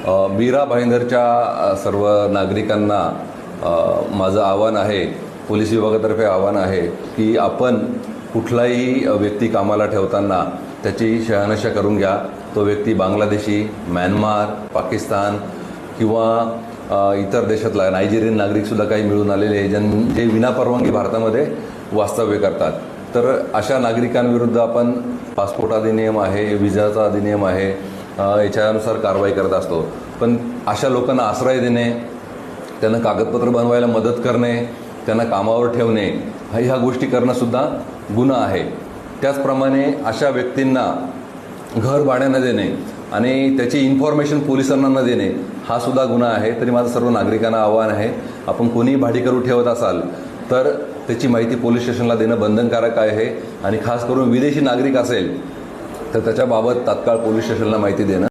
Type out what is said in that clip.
मीरा भाईंदरच्या सर्व नागरिकांना माझं आव्हान आहे, पोलीस विभागातर्फे आव्हान आहे की आपण कुठलाही व्यक्ती कामाला ठेवताना त्याची शहानिशा करून घ्या. तो व्यक्ती बांगलादेशी, म्यानमार, पाकिस्तान किंवा इतर देशातला नायजेरियन नागरिकसुद्धा काही मिळून आलेले जे विनापरवानगी भारतामध्ये वास्तव्य करतात. तर अशा नागरिकांविरुद्ध आपण पासपोर्ट अधिनियम आहे, विजाचा अधिनियम आहे, याच्यानुसार कारवाई करत असतो. पण अशा लोकांना आश्रय देणे, त्यांना कागदपत्र बनवायला मदत करणे, त्यांना कामावर ठेवणे, ह्या गोष्टी करणंसुद्धा गुन्हा आहे. त्याचप्रमाणे अशा व्यक्तींना घर भाड्यानं देणे आणि त्याची इन्फॉर्मेशन पोलिसांना न देणे हा सुद्धा गुन्हा आहे. तरी माझं सर्व नागरिकांना आव्हान आहे, आपण कोणीही भाडेकरू ठेवत असाल तर त्याची माहिती पोलीस स्टेशनला देणं बंधनकारक आहे. आणि खास करून विदेशी नागरिक असेल तर त्याच्याबाबत तात्काळ पोलीस स्टेशनला माहिती देणं